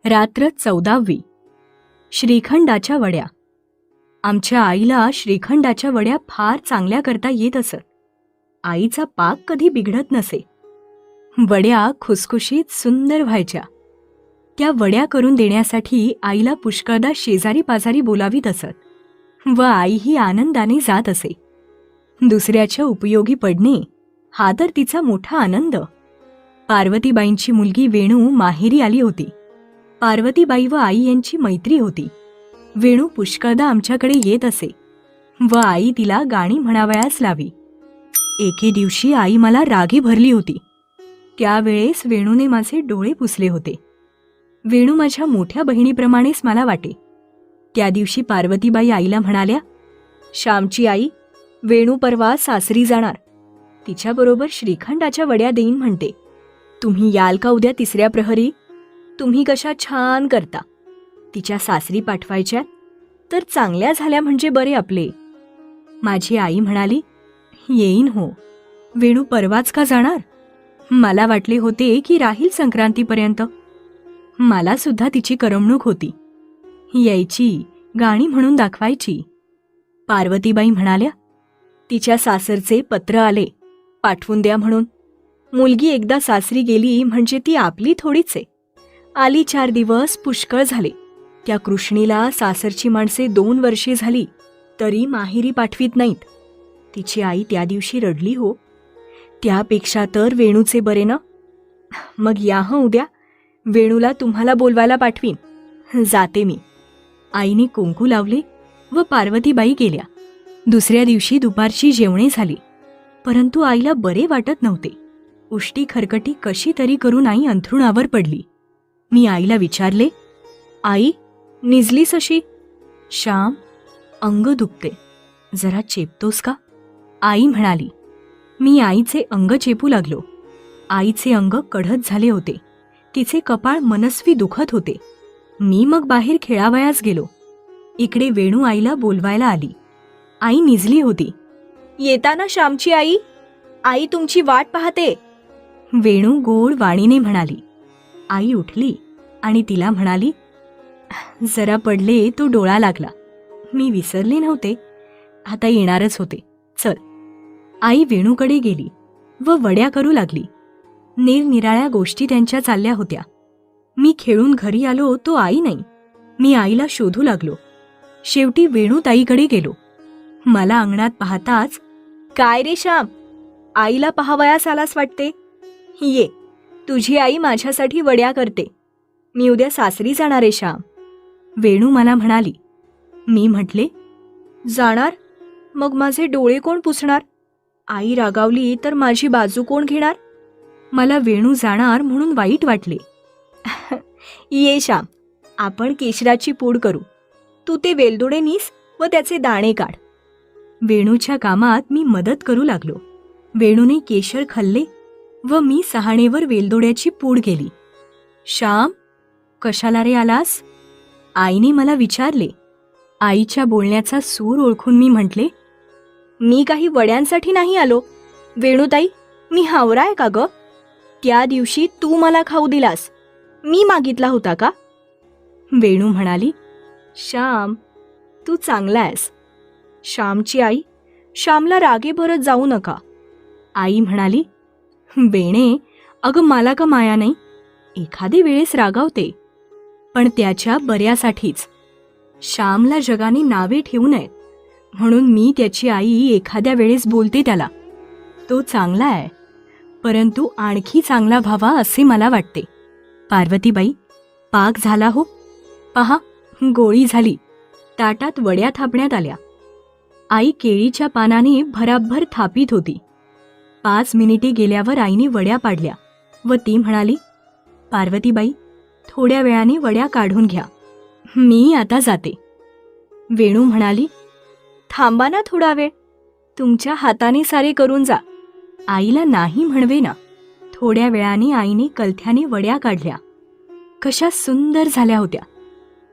रात्र 14वी. श्रीखंडाच्या वड्या. आमच्या आईला श्रीखंडाच्या वड्या फार चांगल्या करता येत असत. आईचा पाक कधी बिघडत नसे. वड्या खुसखुशीत सुंदर व्हायच्या. त्या वड्या करून देण्यासाठी आईला पुष्कळदा शेजारी पाजारी बोलावीत असत व आईही आनंदाने जात असे. दुसऱ्याच्या उपयोगी पडणे हा तर तिचा मोठा आनंद. पार्वतीबाईंची मुलगी वेणू माहेरी आली होती. पार्वतीबाई व आई यांची मैत्री होती. वेणू पुष्कळदा आमच्याकडे येत असे व आई तिला गाणी म्हणावयास लावी. एके दिवशी आई मला रागी भरली होती. त्यावेळेस वेणूने माझे डोळे पुसले होते. वेणू माझ्या मोठ्या बहिणीप्रमाणेच मला वाटे. त्या दिवशी पार्वतीबाई आईला म्हणाल्या, श्यामची आई, वेणू परवा सासरी जाणार. तिच्याबरोबर श्रीखंडाच्या वड्या देईन म्हणते. तुम्ही याल का उद्या तिसऱ्या प्रहरी? तुम्ही कशा छान करता. तिच्या सासरी पाठवायच्या तर चांगल्या झाल्या म्हणजे बरे आपले. माझी आई म्हणाली, येईन हो. वेणू परवाच का जाणार? मला वाटले होते की राहील संक्रांतीपर्यंत. मला सुद्धा तिची करमणूक होती. यायची, गाणी म्हणून दाखवायची. पार्वतीबाई म्हणाल्या, तिच्या सासरचे पत्र आले, पाठवून द्या म्हणून. मुलगी एकदा सासरी गेली म्हणजे ती आपली थोडीच आहे. आली 4 दिवस पुष्कळ झाले. त्या कृष्णीला सासरची माणसे 2 वर्षे झाली तरी माहेरी पाठवीत नाहीत. तिची आई त्या दिवशी रडली हो. त्यापेक्षा तर वेणूचे बरे ना. मग या हं उद्या. वेणूला तुम्हाला बोलवायला पाठवीन. जाते मी. आईने कुंकू लावले व पार्वतीबाई गेल्या. दुसऱ्या दिवशी दुपारची जेवणे झाली, परंतु आईला बरे वाटत नव्हते. उष्टी खरकटी कशी तरी करून आई अंथरुणावर पडली. मी आईला विचारले, आई, निजलीस अशी? श्याम, अंग दुखते, जरा चेपतोस का? आई म्हणाली. मी आईचे अंग चेपू लागलो. आईचे अंग कढत झाले होते. तिचे कपाळ मनस्वी दुखत होते. मी मग बाहेर खेळावयास गेलो. इकडे वेणू आईला बोलवायला आली. आई निजली होती. येताना श्यामची आई, आई तुमची वाट पाहते. वेणू गोड वाणीने म्हणाली. आई उठली आणि तिला म्हणाली, जरा पडले तो डोळा लागला. मी विसरले नव्हते, आता येणारच होते. चल. आई वेणूकडे गेली व वड्या करू लागली. निरनिराळ्या गोष्टी त्यांच्या चालल्या होत्या. मी खेळून घरी आलो तो आई नाही. मी आईला शोधू लागलो. शेवटी वेणूताईकडे गेलो. मला अंगणात पाहताच, काय रे श्याम, आईला पाहावयास आलास वाटते. ये, तुझी आई माझ्यासाठी वड्या करते. मी उद्या सासरी जाणार आहे श्याम. वेणू मला म्हणाली. मी म्हटले, जाणार? मग माझे डोळे कोण पुसणार? आई रागावली तर माझी बाजू कोण घेणार? मला वेणू जाणार म्हणून वाईट वाटले. ये श्याम, आपण केशराची पूड करू. तू ते वेलदोडे नीस व त्याचे दाणे काढ. वेणूच्या कामात मी मदत करू लागलो. वेणूने केशर खाल्ले व मी सहाणेवर वेलदोड्याची पूड केली. श्याम, कशाला रे आलास? आईने मला विचारले. आईच्या बोलण्याचा सूर ओळखून मी म्हटले, मी काही वड्यांसाठी नाही आलो. वेणूताई, मी हावरा आहे का ग? त्या दिवशी तू मला खाऊ दिलास, मी मागितला होता का? वेणू म्हणाली, श्याम, तू चांगला आहेस. श्यामची आई, श्यामला रागे भरत जाऊ नका. आई म्हणाली, बेणे, अगं मला का माया नाही? एखादी वेळेस रागावते, पण त्याच्या बऱ्यासाठीच. श्यामला जगाने नावे ठेवू नयेत म्हणून मी त्याची आई एखाद्या वेळेस बोलते त्याला. तो चांगला आहे, परंतु आणखी चांगला व्हावा असे मला वाटते. पार्वतीबाई, पाक झाला हो. पहा, गोळी झाली. ताटात वड्या थापण्यात आल्या. आई केळीच्या पानाने भराभर थापीत होती. 5 मिनिटे गेल्यावर आईने वड्या पाडल्या व ती म्हणाली, पार्वतीबाई, थोड्या वेळाने वड्या काढून घ्या. मी आता जाते. वेणू म्हणाली, थांबा ना थोडा वेळ. तुमच्या हाताने सारे करून जा. आईला नाही म्हणवे ना. थोड्या वेळाने आईने कलथ्याने वड्या काढल्या. कशा सुंदर झाल्या होत्या.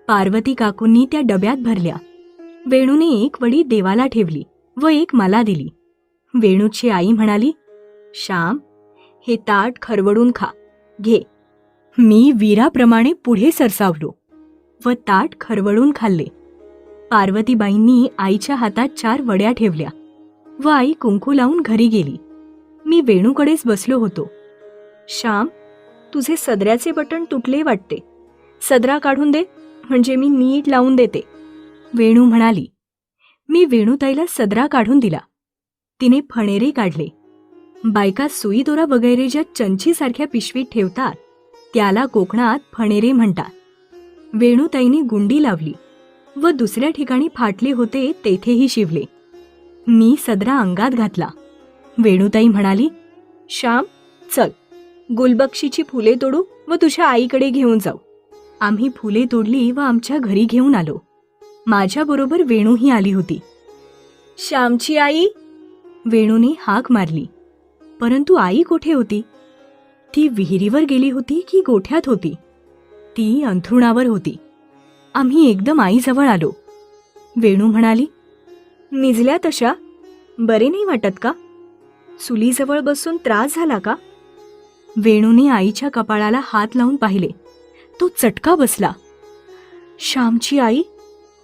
पार्वती काकूंनी त्या डब्यात भरल्या. वेणूने एक वडी देवाला ठेवली व एक मला दिली. वेणूची आई म्हणाली, श्याम, हे ताट खरवडून खा. घे. मी वीराप्रमाणे पुढे सरसावलो व ताट खरवळून खाल्ले. पार्वतीबाईंनी आईच्या हातात 4 वड्या ठेवल्या व आई कुंकू लावून घरी गेली. मी वेणूकडेच बसलो होतो. श्याम, तुझे सदऱ्याचे बटण तुटले वाटते. सदरा काढून दे, म्हणजे मी नीट लावून देते, वेणू म्हणाली. मी वेणूताईला सदरा काढून दिला. तिने फणेरे काढले. बायका सुई दोरा वगैरे ज्या चंचीसारख्या पिशवीत ठेवतात त्याला कोकणात फणेरे म्हणतात. वेणूताईने गुंडी लावली व दुसऱ्या ठिकाणी फाटले होते तेथेही शिवले. मी सदरा अंगात घातला. वेणूताई म्हणाली, श्याम, चल, गुलबक्षीची फुले तोडू व तुझ्या आईकडे घेऊन जाऊ. आम्ही फुले तोडली व आमच्या घरी घेऊन आलो. माझ्याबरोबर वेणूही आली होती. श्यामची आई, वेणूने हाक मारली. परंतु आई कोठे होती? ती विहिरीवर गेली होती की गोठ्यात होती? ती अंथरुणावर होती. आम्ही एकदम आईजवळ आलो. वेणू म्हणाली, निजल्या तशा? बरे नाही वाटत का? चुलीजवळ बसून त्रास झाला का? वेणूने आईच्या कपाळाला हात लावून पाहिले. तो चटका बसला. श्यामची आई,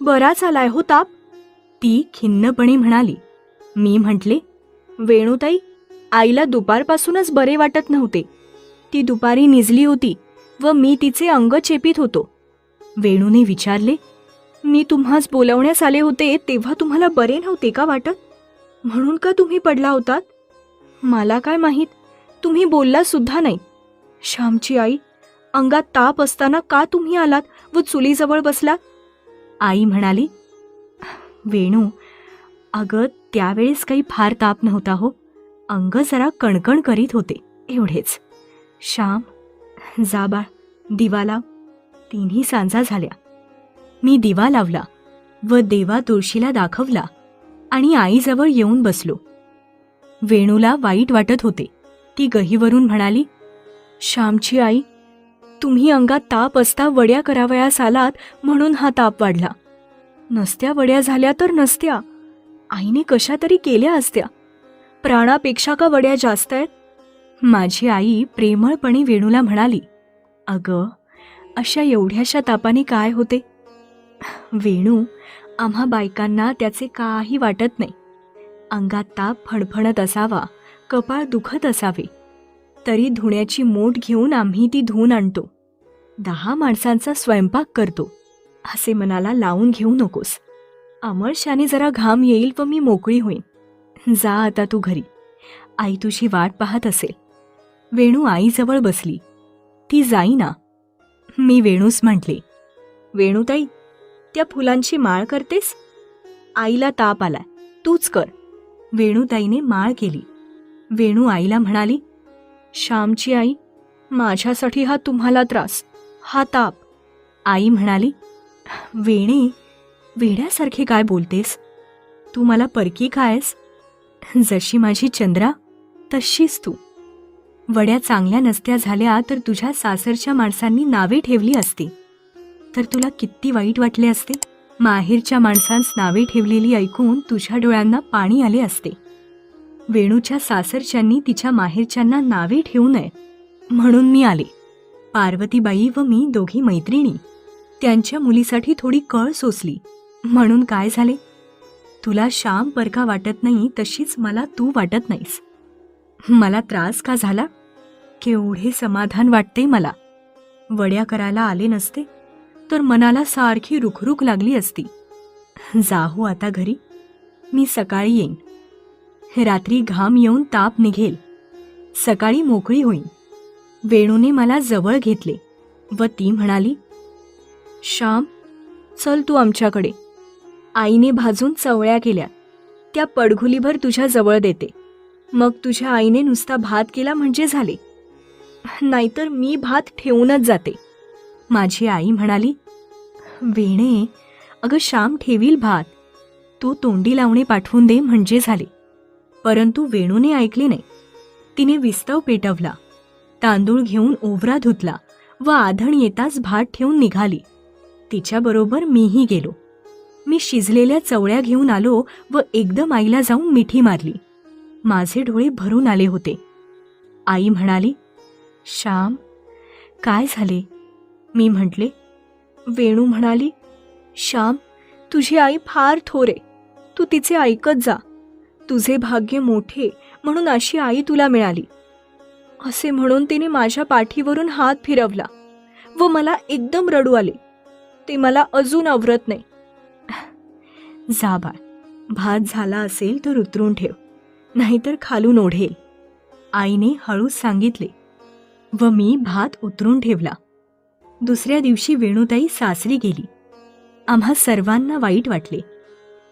बराच आलाय हो ताप, ती खिन्नपणे म्हणाली. मी म्हटले, वेणूताई, आईला दुपारपासूनच बरे वाटत नव्हते. ती दुपारी निजली होती व मी तिचे अंग चेपीत होतो. वेणूने विचारले, मी तुम्हास बोलावण्यास आले होते तेव्हा तुम्हाला बरे नव्हते का वाटत? म्हणून का तुम्ही पडला होतात? मला काय माहीत, तुम्ही बोलला सुद्धा नाही. श्यामची आई, अंगात ताप असताना का तुम्ही आलात व चुलीजवळ बसलात? आई म्हणाली, वेणू, अगं त्यावेळेस काही फार ताप नव्हता हो, अंग जरा कणकण करीत होते, एवढेच. श्याम, जा बाळ, दिवा लाव. 3 सांजा झाल्या. मी दिवा लावला व देवा तुळशीला दाखवला आणि आईजवळ येऊन बसलो. वेणूला वाईट वाटत होते. ती गहीवरून म्हणाली, श्यामची आई, तुम्ही अंगात ताप असता वड्या करावयास आलात म्हणून हा ताप वाढला. नसत्या वड्या झाल्या तर नसत्या, आईने कशा तरी केल्या असत्या. प्राणापेक्षा का वड्या जास्त आहेत? माझी आई प्रेमळपणे वेणूला म्हणाली, अगं, अशा एवढ्याशा तापाने काय होते? वेणू, आम्हा बायकांना त्याचे काही वाटत नाही. अंगात ताप फणफणत असावा, कपाळ दुखत असावे, तरी धुण्याची मोठ घेऊन आम्ही ती धुवून आणतो. 10 माणसांचा स्वयंपाक करतो. असे मनाला लावून घेऊ नकोस. अमळशाने जरा घाम येईल व मी मोकळी होईन. जा आता तू घरी, आई तुझी वाट पाहत असेल. वेणू आईजवळ बसली. ती जाईना. मी वेणूस म्हटले, वेणूताई, त्या फुलांची माळ करतेस? आईला ताप आलाय, तूच कर. वेणूताईने माळ केली. वेणू आईला म्हणाली, श्यामची आई, माझ्यासाठी हा तुम्हाला त्रास, हा ताप. आई म्हणाली, वेणे, वेड्यासारखे काय बोलतेस? तू मला परकी कायस? जशी माझी चंद्रा तशीच तू. वड्या चांगल्या नसत्या झाल्या तर तुझ्या सासरच्या माणसांनी नावे ठेवली असती तर तुला किती वाईट वाटले असते. माहेरच्या माणसांस नावे ठेवलेली ऐकून तुझ्या डोळ्यांना पाणी आले असते. वेणूच्या सासरच्यांनी तिच्या माहेरच्यांना नावे ठेवू नये म्हणून मी आले. पार्वतीबाई व मी दोघी मैत्रिणी त्यांच्या मुलीसाठी थोडी कळ सोसली. म्हणून काय झाले? तुला श्याम परका वाटत नाही तशीच मला तू वाटत नाहीस. मला त्रास का झाला? केवढे समाधान वाटते मला. वड्या करायला आले नसते तर मनाला सारखी रुखरुख लागली असती. जाऊ आता घरी, मी सकाळी येईन. रात्री घाम येऊन ताप निघेल, सकाळी मोकळी होईन. वेणूने मला जवळ घेतले व ती म्हणाली, श्याम, चल तू आमच्याकडे. आईने भाजून चवळ्या केल्या, त्या पडघुलीभर तुझ्या जवळ देते. मग तुझ्या आईने नुसता भात केला म्हणजे झाले, नाहीतर मी भात ठेवूनच जाते. माझी आई म्हणाली, वेणे, अगं श्याम ठेवील भात, तू तोंडी लावणे पाठवून दे म्हणजे झाले. परंतु वेणूने ऐकले नाही. तिने विस्तव पेटवला, तांदूळ घेऊन ओवरा धुतला व आधण येताच भात ठेवून निघाली. तिच्याबरोबर मीही गेलो. मी शिजलेल्या चवळ्या घेऊन आलो व एकदम आईला जाऊन मिठी मारली. माझे डोळे भरून आले होते. आई म्हणाली, श्याम, काय झाले? मी म्हटले. वेणू म्हणाली, श्याम, तुझी आई फार थोर आहे. तू तिचे ऐकत जा. तुझे भाग्य मोठे म्हणून अशी आई तुला मिळाली. असे म्हणून तिने माझ्या पाठीवरून हात फिरवला व मला एकदम रडू आले. ते मला अजून आवरत नाही. जा बाळ, भात झाला असेल तर उतरून ठेव, नाहीतर खालून ओढेल, आईने हळूच सांगितले व मी भात उतरून ठेवला. दुसऱ्या दिवशी वेणूताई सासरी गेली. आम्हा सर्वांना वाईट वाटले.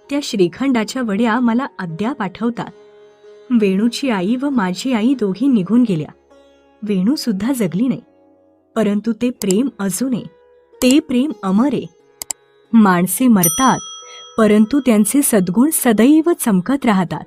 त्या श्रीखंडाच्या वड्या मला अद्याप आठवतात. वेणूची आई व माझी आई दोघी निघून गेल्या. वेणू सुद्धा जगली नाही, परंतु ते प्रेम अजून आहे. ते प्रेम अमर आहे. माणसे मरतात, परंतु त्यांचे सद्गुण सदैव चमकत राहतात.